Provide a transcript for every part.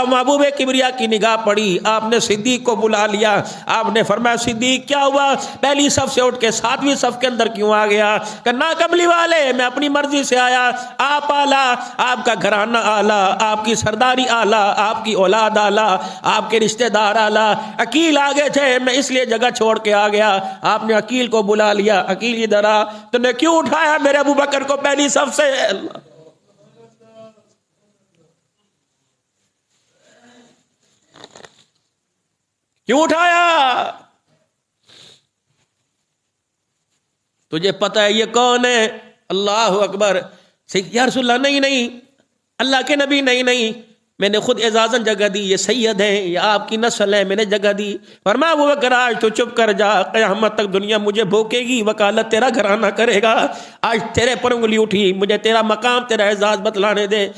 محبوب کبریا کی نگاہ پڑی، آپ نے صدیق کو بلا لیا، آپ نے فرمایا صدیق کیا ہوا، پہلی صف سے اٹھ کے 7ویں صف کے اندر کیوں آ گیا؟ کہ نا قبلی والے میں اپنی مرضی سے آیا، آپ اعلیٰ، آپ کا گھرانہ اعلیٰ، آپ کی سرداری اعلیٰ، آپ کی اولاد اعلیٰ، آپ کے رشتہ دار اعلیٰ، عقیل آگے تھے، میں اس لیے جگہ چھوڑ کے آ گیا۔ آپ نے عقیل کو بلا لیا، عقیل ادھر آ، تو نے کیوں اٹھایا میرے ابو بکر کو پہلی صف سے؟ اللہ کیوں اٹھایا؟ تجھے پتہ ہے یہ کون ہے؟ اللہ اکبر۔ یا رسول اللہ، نہیں اللہ کے نبی، نہیں، میں نے خود اعزازاً جگہ دی، یہ سید ہیں، یہ آپ کی نسل ہے، میں نے جگہ دی۔ فرمایا ابو بکر آج تو چپ کر جا، قیامت تک دنیا مجھے بھوکے گی، وکالت تیرا گھرانہ کرے گا، آج تیرے پر انگلی اٹھی، مجھے تیرا مقام تیرا اعزاز بتلانے دے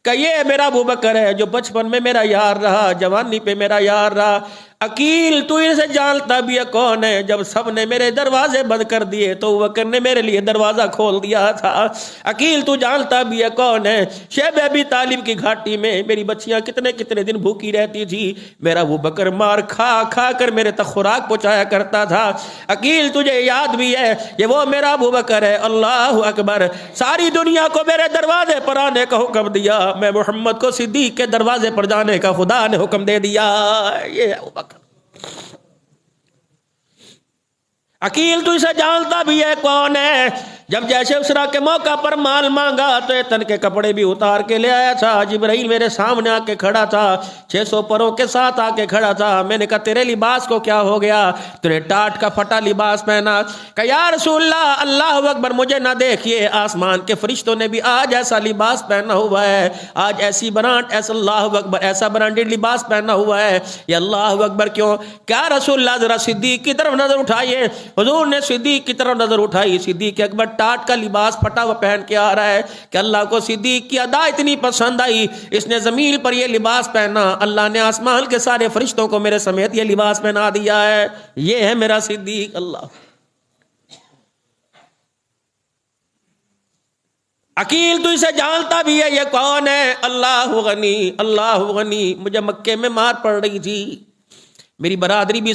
کہ یہ میرا ابو بکر ہے جو بچپن میں میرا یار رہا، جوانی پہ میرا یار رہا۔ عقیل تو اسے جانتا بھی ہے کون ہے؟ جب سب نے میرے دروازے بند کر دیے تو ابو بکر نے میرے لیے دروازہ کھول دیا تھا۔ عقیل تو جانتا بھی ہے کون ہے؟ شیب ابی طالب کی گھاٹی میں میری بچیاں کتنے دن بھوکی رہتی تھی، میرا ابو بکر مار کھا کر میرے تک خوراک پہنچایا کرتا تھا۔ عقیل تجھے یاد بھی ہے یہ وہ میرا ابو بکر ہے۔ اللہ اکبر۔ ساری دنیا کو میرے دروازے پر آنے کا حکم دیا، میں محمد کو صدیق کے دروازے پر جانے کا خدا نے حکم دے دیا۔ یہ ابو بکر۔ عقیل تو اسے جانتا بھی ہے کون ہے؟ جب جیسے اسرا کے موقع پر مال مانگا تو تن کے کپڑے بھی اتار کے لے آیا تھا۔ جبرائیل میرے سامنے آ کے کھڑا تھا، 600 پروں کے ساتھ آ کے کھڑا تھا۔ میں نے کہا تیرے لباس کو کیا ہو گیا؟ تیرے ٹاٹ کا پھٹا لباس پہنا۔ کہ یا رسول اللہ، اللہ اکبر، مجھے نہ دیکھیے، آسمان کے فرشتوں نے بھی آج ایسا لباس پہنا ہوا ہے، آج ایسی برانڈ، ایسا اللہ اکبر، ایسا برانڈڈ لباس پہنا ہوا ہے۔ یا اللہ اکبر، کیوں؟ کیا رسول اللہ ذرا صدیق کی طرف نظر اٹھائیے۔ حضور نے صدیق کی طرف نظر اٹھائی، صدیق اکبر ٹاٹ کا لباس پھٹا ہوا پہن کے آ رہا ہے کہ اللہ کو صدیق کی ادا اتنی پسند آئی، اس نے زمین پر یہ لباس پہنا، اللہ نے آسمان کے سارے فرشتوں کو میرے سمیت یہ لباس پہنا دیا ہے، یہ ہے میرا صدیق۔ اللہ عقیل تو اسے جانتا بھی ہے یہ کون ہے؟ اللہ غنی، اللہ غنی۔ مجھے مکے میں مار پڑ رہی تھی، میری برادری بھی